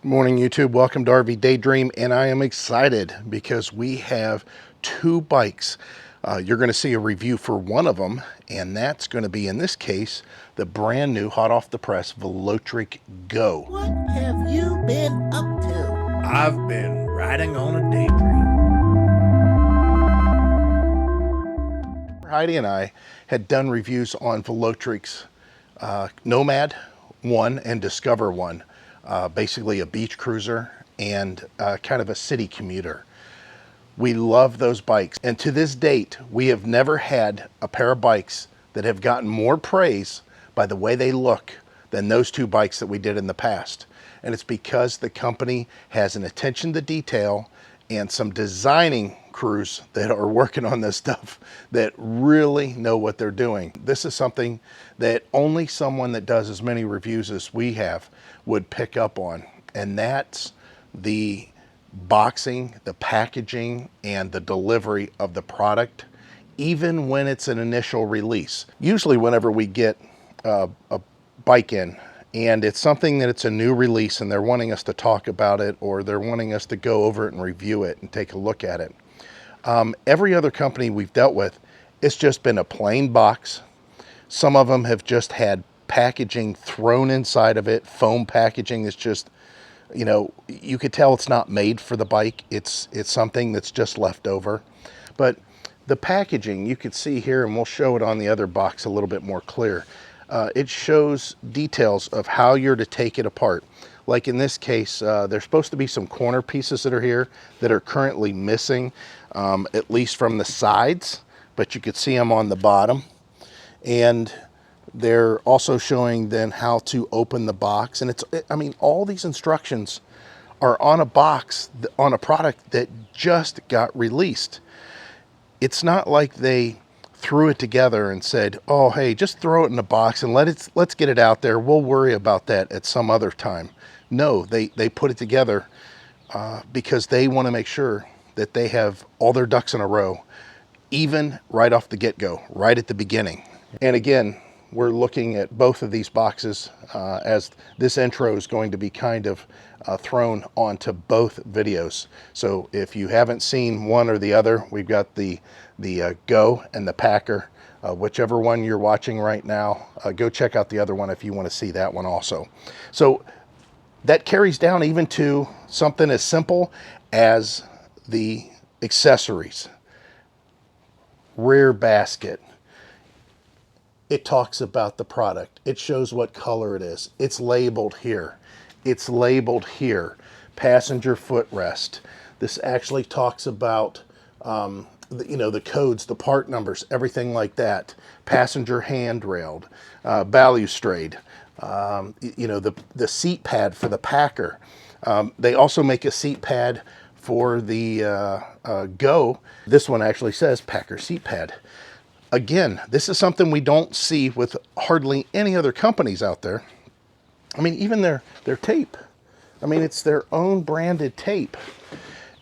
Morning YouTube, welcome to RVDaydream, and I am excited because we have two bikes. You're going to see a review for one of them, and that's going to be, in this case, the brand new hot off the press Velotric Go. What have you been up to? I've been riding on a daydream. Heidi and I had done reviews on Velotric's Nomad 1 and Discover 1. Basically a beach cruiser and kind of a city commuter. We love those bikes, and to this date we have never had a pair of bikes that have gotten more praise by the way they look than those two bikes that we did in the past. And it's because the company has an attention to detail and some designing crews that are working on this stuff that really know what they're doing. This is something that only someone that does as many reviews as we have would pick up on, and that's the boxing, the packaging, and the delivery of the product, even when it's an initial release. Usually whenever we get a bike in and it's something that it's a new release and they're wanting us to talk about it, or they're wanting us to go over it and review it and take a look at it. Every other company we've dealt with, it's just been a plain box. Some of them have just had packaging thrown inside of it. Foam packaging is just, you know, you could tell it's not made for the bike. It's something that's just left over. But the packaging, you can see here, and we'll show it on the other box a little bit more clear. It shows details of how you're to take it apart. Like in this case, there's supposed to be some corner pieces that are here that are currently missing, at least from the sides, but you could see them on the bottom. And they're also showing then how to open the box. And I mean, all these instructions are on a box, on a product that just got released. It's not like they threw it together and said, oh, hey, just throw it in a box and let's get it out there. We'll worry about that at some other time. No, they put it together because they want to make sure that they have all their ducks in a row, even right off the get-go, right at the beginning. And again, we're looking at both of these boxes as this intro is going to be kind of thrown onto both videos. So if you haven't seen one or the other, we've got the Go and the Packer. Whichever one you're watching right now, go check out the other one if you want to see that one also. So that carries down even to something as simple as the accessories. Rear basket. It talks about the product. It shows what color it is. It's labeled here. It's labeled here. Passenger footrest. This actually talks about the codes, the part numbers, everything like that. Passenger handrailed, balustrade. The seat pad for the Packer. They also make a seat pad for the Go. This one actually says Packer seat pad. Again, this is something we don't see with hardly any other companies out there. I mean, even their tape. I mean, it's their own branded tape.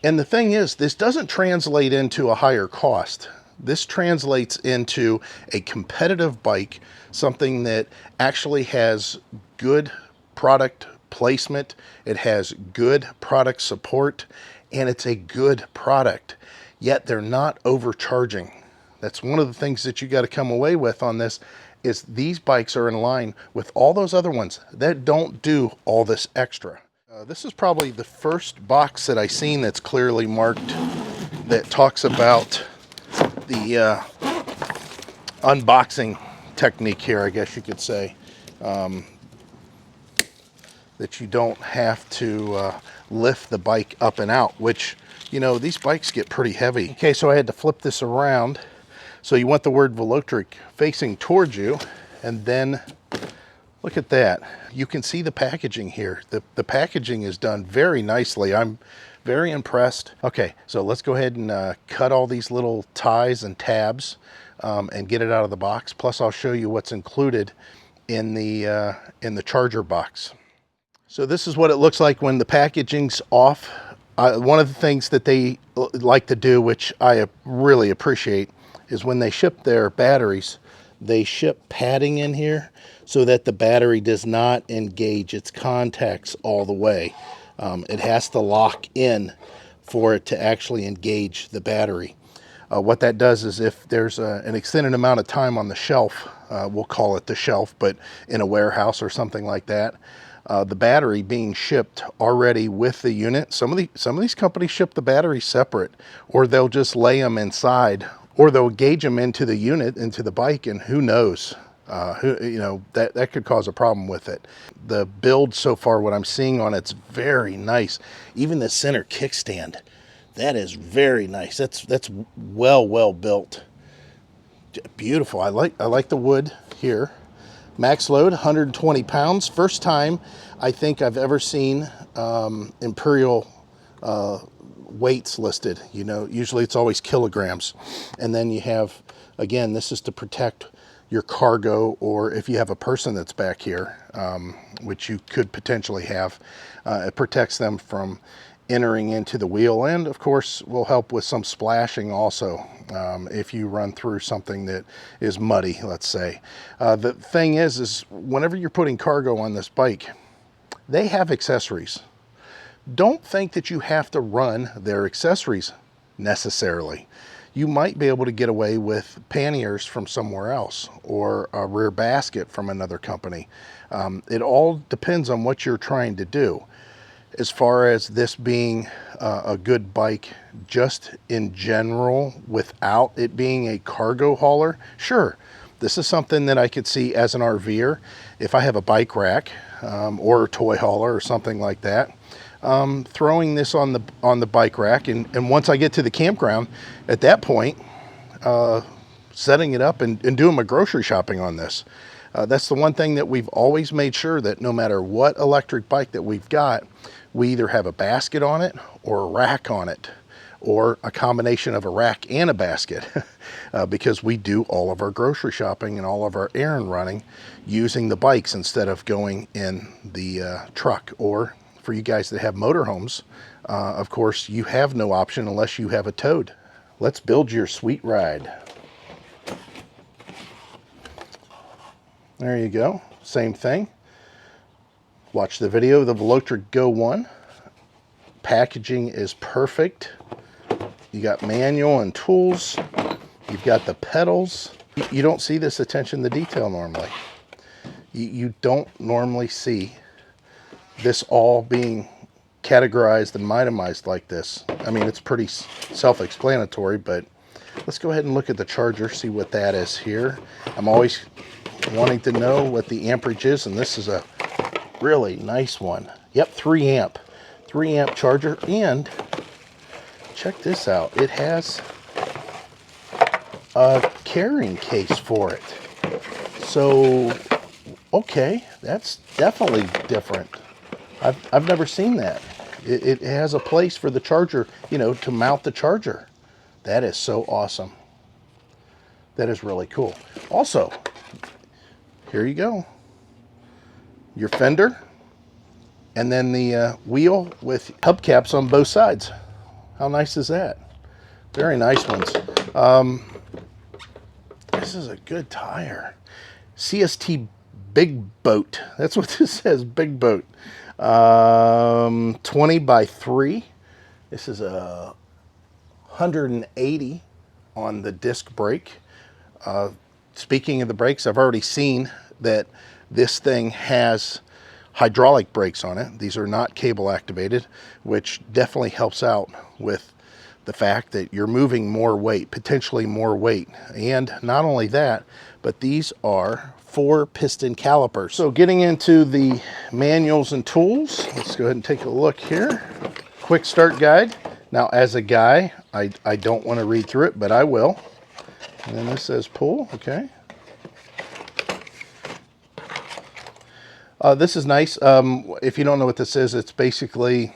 And the thing is, this doesn't translate into a higher cost. This translates into a competitive bike, something that actually has good product placement. It has good product support, and it's a good product. Yet they're not overcharging. That's one of the things that you got to come away with on this, is these bikes are in line with all those other ones that don't do all this extra. This is probably the first box that I've seen that's clearly marked that talks about the unboxing technique here, I guess you could say. That you don't have to lift the bike up and out, which, you know, these bikes get pretty heavy. Okay, so I had to flip this around. So you want the word Velotric facing towards you, and then look at that. You can see the packaging here. The packaging is done very nicely. I'm very impressed. Okay, so let's go ahead and cut all these little ties and tabs and get it out of the box. Plus I'll show you what's included in the charger box. So this is what it looks like when the packaging's off. One of the things that they like to do, which I really appreciate, is when they ship their batteries, they ship padding in here so that the battery does not engage its contacts all the way. It has to lock in for it to actually engage the battery. What that does is if there's an extended amount of time on the shelf, we'll call it the shelf, but in a warehouse or something like that, the battery being shipped already with the unit. Some of these companies ship the battery separate, or they'll just lay them inside, or they'll gauge them into the unit, into the bike, and who knows, that could cause a problem with it. The build so far, what I'm seeing on it's very nice. Even the center kickstand, that is very nice. That's well built. Beautiful. I like the wood here. Max load 120 pounds. First time I think I've ever seen Imperial weights listed. You know, usually it's always kilograms. And then you have, again, this is to protect your cargo, or if you have a person that's back here, which you could potentially have, it protects them from entering into the wheel, and of course will help with some splashing also, if you run through something that is muddy, let's say. The thing is whenever you're putting cargo on this bike, they have accessories. Don't think that you have to run their accessories necessarily. You might be able to get away with panniers from somewhere else, or a rear basket from another company. It all depends on what you're trying to do. As far as this being a good bike just in general without it being a cargo hauler, sure, this is something that I could see as an RVer. If I have a bike rack or a toy hauler or something like that, throwing this on the bike rack, and once I get to the campground, at that point, setting it up and doing my grocery shopping on this. That's the one thing that we've always made sure, that no matter what electric bike that we've got, we either have a basket on it or a rack on it, or a combination of a rack and a basket, because we do all of our grocery shopping and all of our errand running using the bikes instead of going in the truck. Or for you guys that have motorhomes, of course, you have no option unless you have a toad. Let's build your sweet ride. There you go. Same thing. Watch the video of the Velotric Go 1. Packaging is perfect. You got manual and tools. You've got the pedals. You don't see this attention to detail normally. You don't normally see this all being categorized and itemized like this. I mean, it's pretty self-explanatory, but let's go ahead and look at the charger, see what that is here. I'm always wanting to know what the amperage is, and this is a really nice one. Yep, 3 amp charger. And check this out, it has a carrying case for it. So okay, that's definitely different. I've never seen that. It has a place for the charger, you know, to mount the charger. That is so awesome. That is really cool. Also, here you go. Your fender, and then the wheel with hubcaps on both sides. How nice is that? Very nice ones. This is a good tire. CST Big Boat. That's what this says, Big Boat. 20 by 3. This is a 180 on the disc brake. Speaking of the brakes, I've already seen that this thing has hydraulic brakes on it. These are not cable activated, which definitely helps out with the fact that you're moving more weight, potentially more weight. And not only that, but these are 4-piston calipers. So getting into the manuals and tools, let's go ahead and take a look here. Quick start guide. Now, as a guy, I don't want to read through it, but I will. And then this says pull, okay. This is nice. If you don't know what this is, it's basically,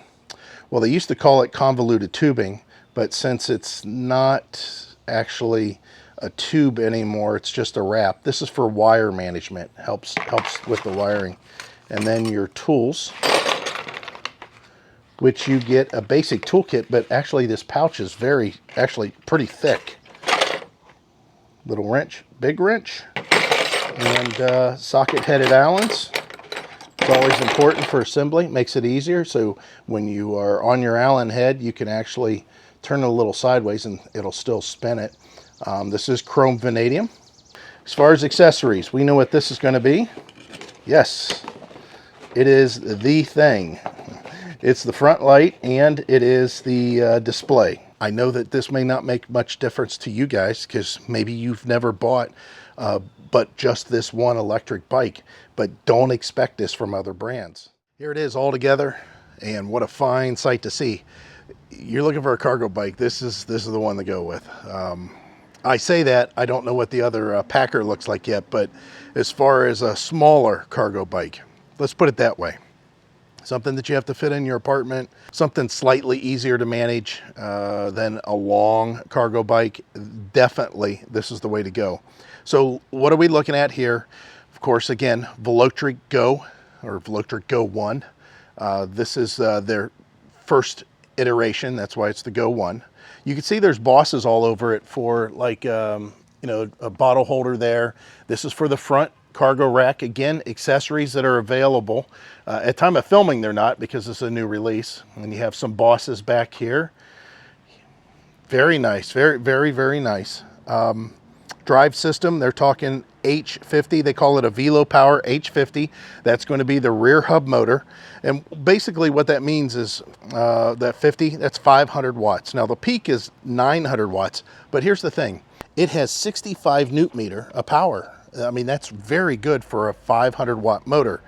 well, they used to call it convoluted tubing, but since it's not actually a tube anymore, it's just a wrap. This is for wire management, helps with the wiring. And then your tools, which you get a basic toolkit, but actually this pouch is actually pretty thick. Little wrench, big wrench, and socket-headed Allens. It's always important for assembly, makes it easier. So when you are on your Allen head, you can actually turn it a little sideways and it'll still spin it. This is chrome vanadium. As far as accessories, we know what this is going to be. Yes, it is the thing. It's the front light and it is the display. I know that this may not make much difference to you guys because maybe you've never bought but just this one electric bike, but don't expect this from other brands. Here it is all together, and what a fine sight to see. You're looking for a cargo bike, this is the one to go with. I say that, I don't know what the other Packer looks like yet, but as far as a smaller cargo bike, let's put it that way. Something that you have to fit in your apartment, something slightly easier to manage than a long cargo bike. Definitely, this is the way to go. So what are we looking at here? Of course, again, Velotric Go, or Velotric Go 1. This is their first iteration, that's why it's the Go 1. You can see there's bosses all over it for like, you know, a bottle holder there. This is for the front cargo rack. Again, accessories that are available. At time of filming, they're not because it's a new release. And you have some bosses back here. Very nice, very nice. Drive system, they're talking H50. They call it a Velo Power H50. That's going to be the rear hub motor. And basically what that means is that 50, that's 500 watts. Now the peak is 900 watts, but here's the thing. It has 65 newton meter of power. I mean, that's very good for a 500 watt motor.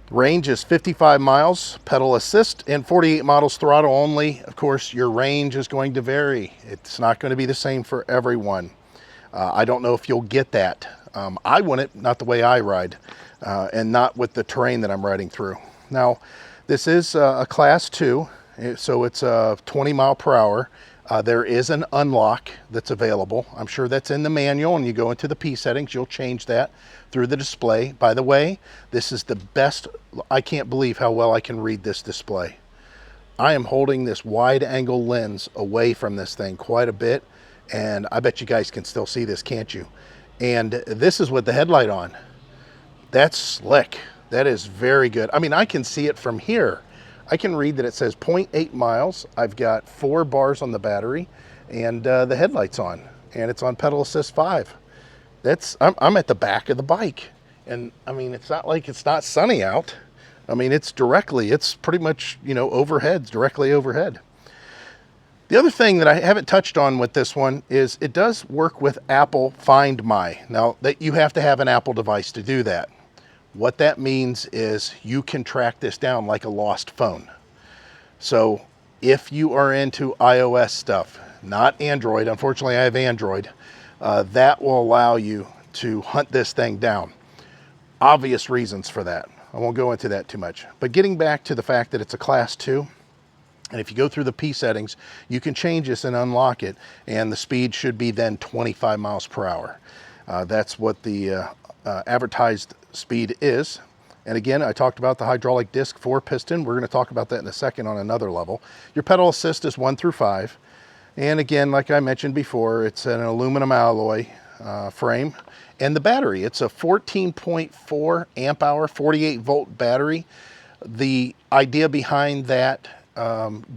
Range is 55 miles, pedal assist, and 48 models throttle only. Of course, your range is going to vary. It's not going to be the same for everyone. I don't know if you'll get that. I wouldn't, not the way I ride, and not with the terrain that I'm riding through. Now, this is a class 2, so it's 20 mile per hour. There is an unlock that's available. I'm sure that's in the manual, and you go into the P settings, you'll change that through the display. By the way, this is the best. I can't believe how well I can read this display. I am holding this wide angle lens away from this thing quite a bit, and I bet you guys can still see this, can't you? And this is with the headlight on. That's slick. That is very good. I mean, I can see it from here. I can read that it says 0.8 miles. I've got 4 bars on the battery, and the headlight's on, and it's on pedal assist 5. I'm at the back of the bike, and I mean, it's not like it's not sunny out. I mean, it's pretty much, you know, overhead, directly overhead. The other thing that I haven't touched on with this one is it does work with Apple Find My. Now, that you have to have an Apple device to do that. What that means is you can track this down like a lost phone. So if you are into iOS stuff, not Android, unfortunately I have Android, that will allow you to hunt this thing down. Obvious reasons for that. I won't go into that too much. But getting back to the fact that it's a class 2, and if you go through the P settings, you can change this and unlock it, and the speed should be then 25 miles per hour. That's what the advertised speed is. And again, I talked about the hydraulic disc 4 piston. We're going to talk about that in a second on another level. Your pedal assist is 1 through 5. And again, like I mentioned before, it's an aluminum alloy frame. And the battery, it's a 14.4 amp hour, 48 volt battery. The idea behind that,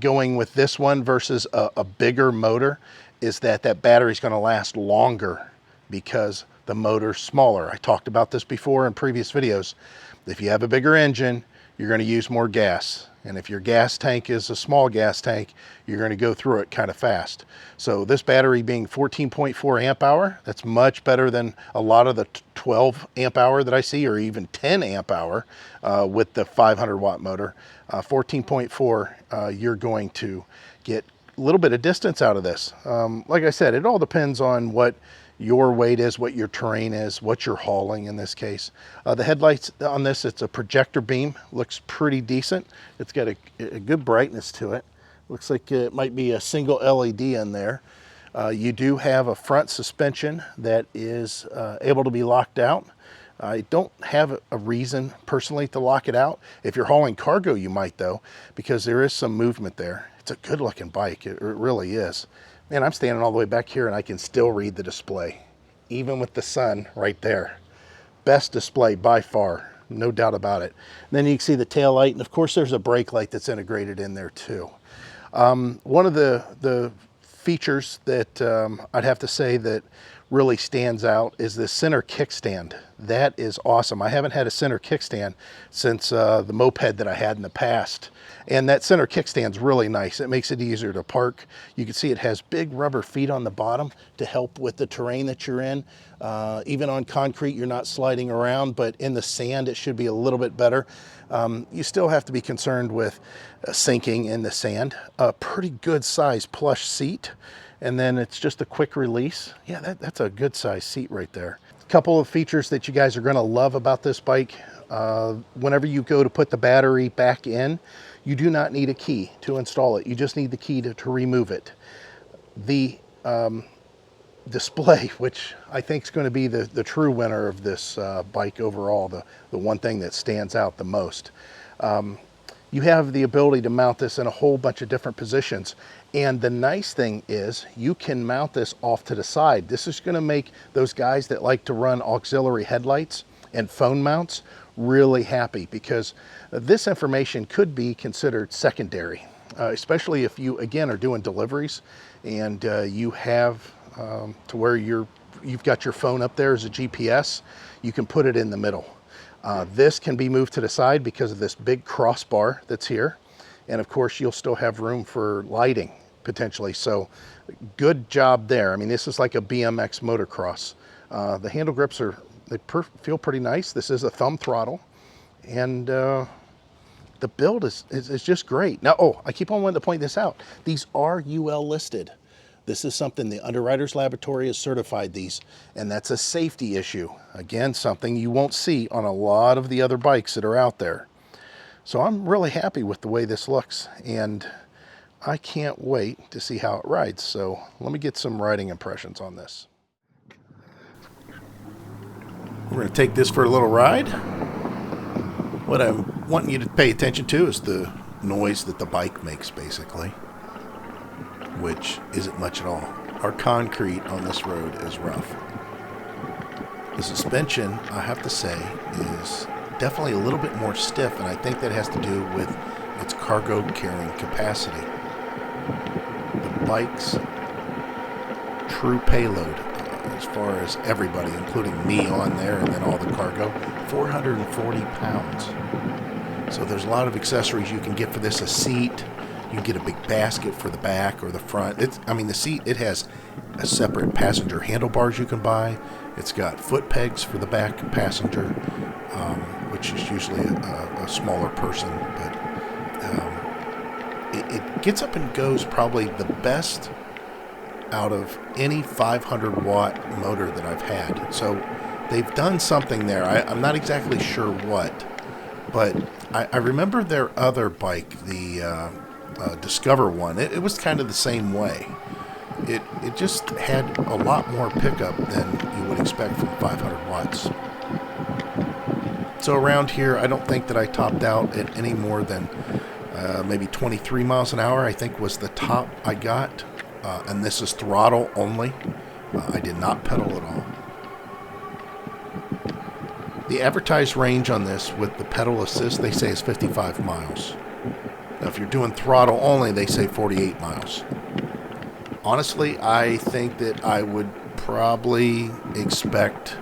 going with this one versus a bigger motor, is that battery is going to last longer because the motor's smaller. I talked about this before in previous videos. If you have a bigger engine, you're going to use more gas. And if your gas tank is a small gas tank, you're going to go through it kind of fast. So this battery being 14.4 amp hour, that's much better than a lot of the 12 amp hour that I see, or even 10 amp hour with the 500 watt motor. 14.4, you're going to get a little bit of distance out of this. Like I said, it all depends on what your weight is, what your terrain is, what you're hauling in this case. The headlights on this, it's a projector beam, looks pretty decent. It's got a good brightness to it. Looks like it might be a single LED in there. You do have a front suspension that is able to be locked out. I don't have a reason personally to lock it out. If you're hauling cargo, you might though, because there is some movement there. It's a good looking bike, it really is. Man, I'm standing all the way back here and I can still read the display, even with the sun right there. Best display by far. no doubt about it. And then you can see the tail light, and of course there's a brake light that's integrated in there too. One of the features that I'd have to say that really stands out is this center kickstand. That is awesome. I haven't had a center kickstand since the moped that I had in the past. And that center kickstand's really nice. It makes it easier to park. You can see it has big rubber feet on the bottom to help with the terrain that you're in. Even on concrete, you're not sliding around, but in the sand, it should be a little bit better. You still have to be concerned with sinking in the sand. A pretty good size plush seat. And then it's just a quick release. Yeah, that's a good size seat right there. A couple of features that you guys are gonna love about this bike. Whenever you go to put the battery back in, you do not need a key to install it. You just need the key to remove it. The display, which I think is going to be the true winner of this bike overall, the one thing that stands out the most. You have the ability to mount this in a whole bunch of different positions. And the nice thing is you can mount this off to the side. This is going to make those guys that like to run auxiliary headlights and phone mounts really happy, because this information could be considered secondary, especially if you, again, are doing deliveries and you have to where you've got your phone up there as a GPS. You can put it in the middle. This can be moved to the side because of this big crossbar that's here. And of course, you'll still have room for lighting potentially. So good job there. I mean, this is like a BMX motocross. The handle grips feel pretty nice. This is a thumb throttle, and the build is just great. Now, I keep on wanting to point this out. These are UL listed. This is something the Underwriters Laboratory has certified these, and that's a safety issue. Again, something you won't see on a lot of the other bikes that are out there. So I'm really happy with the way this looks, and I can't wait to see how it rides. So let me get some riding impressions on this. We're going to take this for a little ride. What I'm wanting you to pay attention to is the noise that the bike makes, basically, which isn't much at all. Our concrete on this road is rough. The suspension, I have to say, is definitely a little bit more stiff, and I think that has to do with its cargo carrying capacity. The bike's true payload, as far as everybody, including me on there and then all the cargo, 440 pounds. So there's a lot of accessories you can get for this. A seat, you can get a big basket for the back or the front. The seat, it has a separate passenger handlebars you can buy. It's got foot pegs for the back passenger, which is usually a smaller person, but it gets up and goes probably the best out of any 500 watt motor that I've had. So they've done something there. I'm not exactly sure what, but I remember their other bike, the Discover one. It was kind of the same way. It just had a lot more pickup than you would expect from 500 watts. So around here, I don't think that I topped out at any more than maybe 23 miles an hour, I think was the top I got. And this is throttle only. I did not pedal at all. The advertised range on this with the pedal assist, they say is 55 miles. Now, if you're doing throttle only, they say 48 miles. Honestly, I think that I would probably expect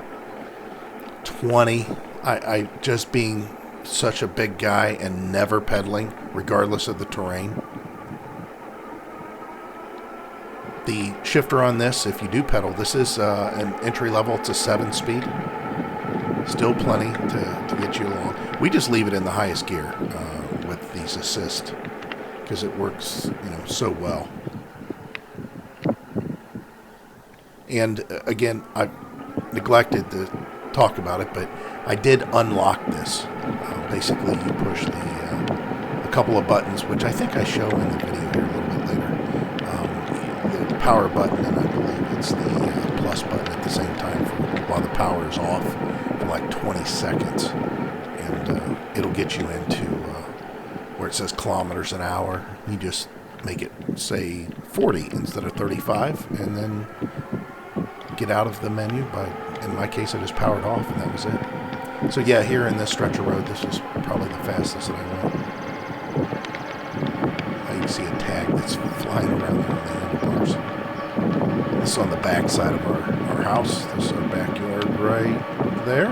20. I just being such a big guy and never pedaling, regardless of the terrain. The shifter on this, if you do pedal, this is an entry level. It's a 7-speed. Still plenty to get you along. We just leave it in the highest gear with these assist because it works, so well. And again, I neglected to talk about it, but I did unlock this. Basically, you push a couple of buttons, which I think I show in the video here a little bit later. The power button, and I believe it's the plus button at the same time while the power is off for like 20 seconds. And it'll get you into where it says kilometers an hour. You just make it say 40 instead of 35, and then get out of the menu. In my case, I just powered off, and that was it. So yeah, here in this stretch of road, this is probably the fastest that I went. You can see a tag that's flying around there on the handlebars. This is on the back side of our house. This is our backyard right there.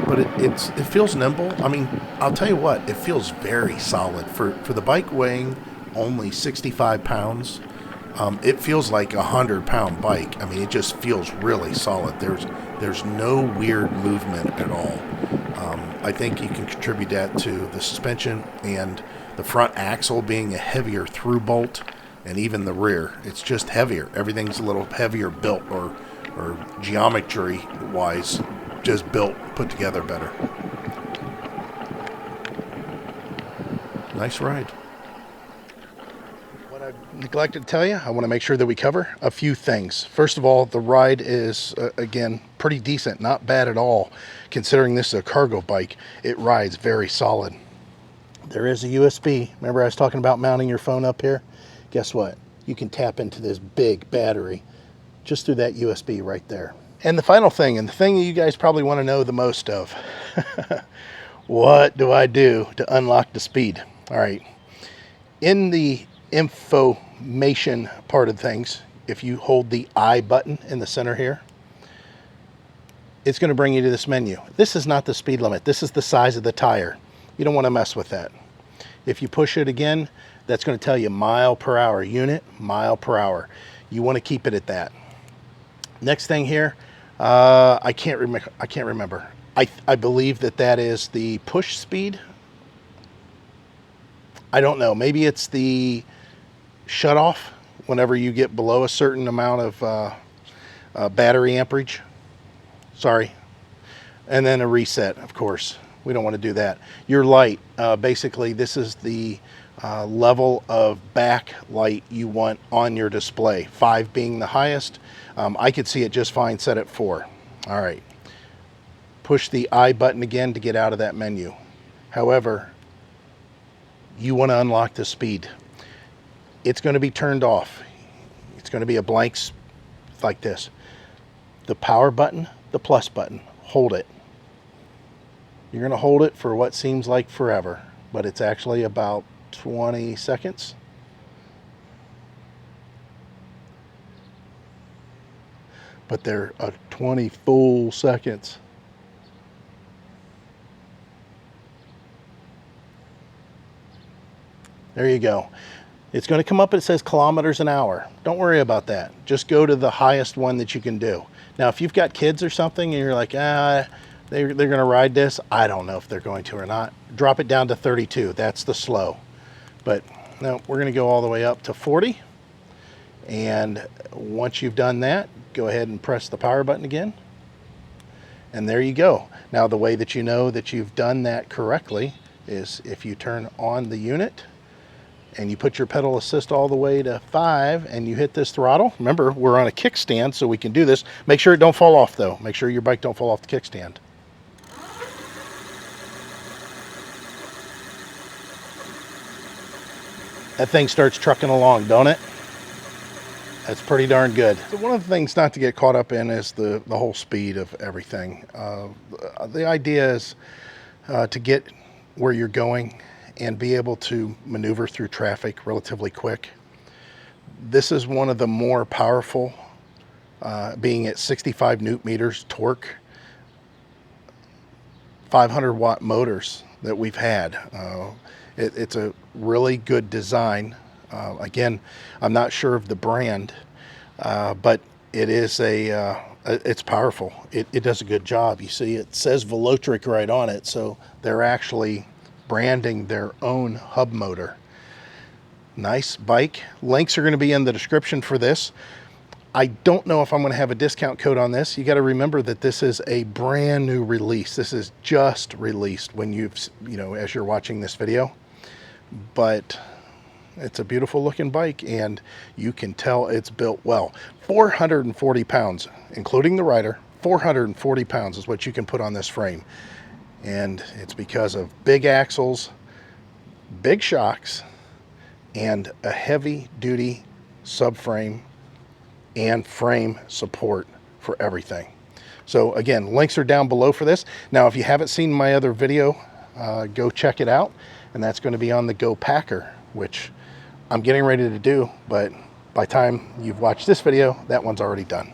But it feels nimble. I mean, I'll tell you what, it feels very solid. For the bike weighing only 65 pounds, it feels like a 100-pound bike. I mean, it just feels really solid. There's no weird movement at all. I think you can contribute that to the suspension and the front axle being a heavier through bolt, and even the rear. It's just heavier. Everything's a little heavier built, or geometry-wise, just built, put together better. Nice ride. What I neglected to tell you, I want to make sure that we cover a few things. First of all, the ride is, again, pretty decent. Not bad at all. Considering this is a cargo bike, it rides very solid. There is a USB. Remember I was talking about mounting your phone up here? Guess what? You can tap into this big battery just through that USB right there. And the final thing, and the thing that you guys probably want to know the most of, what do I do to unlock the speed? All right. In the information part of things, if you hold the I button in the center here, it's going to bring you to this menu. This is not the speed limit. This is the size of the tire. You don't want to mess with that. If you push it again, that's going to tell you mile per hour, unit, mile per hour. You want to keep it at that. Next thing here, I can't remember. I believe that is the push speed. I don't know. Maybe it's the shut off whenever you get below a certain amount of battery amperage. Sorry. And then a reset, of course. We don't want to do that. Your light, basically this is the level of backlight you want on your display. 5 being the highest. I could see it just fine set at 4. All right. Push the I button again to get out of that menu. However, you want to unlock the speed. It's going to be turned off. It's going to be a blank like this. The power button, the plus button, hold it. You're going to hold it for what seems like forever, but it's actually about 20 seconds. But they're 20 full seconds. There you go. It's going to come up, it says kilometers an hour. Don't worry about that. Just go to the highest one that you can do. Now, if you've got kids or something and you're like, they're going to ride this, I don't know if they're going to or not. Drop it down to 32. That's the slow. But no, we're going to go all the way up to 40. And once you've done that, go ahead and press the power button again. And there you go. Now, the way that you know that you've done that correctly is if you turn on the unit and you put your pedal assist all the way to 5 and you hit this throttle. Remember, we're on a kickstand, so we can do this. Make sure it don't fall off, though. Make sure your bike don't fall off the kickstand. That thing starts trucking along, don't it? That's pretty darn good. So one of the things not to get caught up in is the whole speed of everything. The idea is to get where you're going and be able to maneuver through traffic relatively quick. This is one of the more powerful, being at 65 newton meters torque, 500 watt motors that we've had. It's a really good design. Again, I'm not sure of the brand, but it is it's powerful. It does a good job. You see, it says Velotric right on it, so they're actually branding their own hub motor. Nice bike. Links are going to be in the description for this. I don't know if I'm going to have a discount code on this. You got to remember that this is a brand new release. This is just released when as you're watching this video. But it's a beautiful looking bike, and you can tell it's built well. 440 pounds, including the rider. 440 pounds is what you can put on this frame. And it's because of big axles, big shocks, and a heavy duty subframe and frame support for everything. So again, links are down below for this. Now, if you haven't seen my other video, go check it out. And that's going to be on the Go Packer, which I'm getting ready to do, but by the time you've watched this video, that one's already done.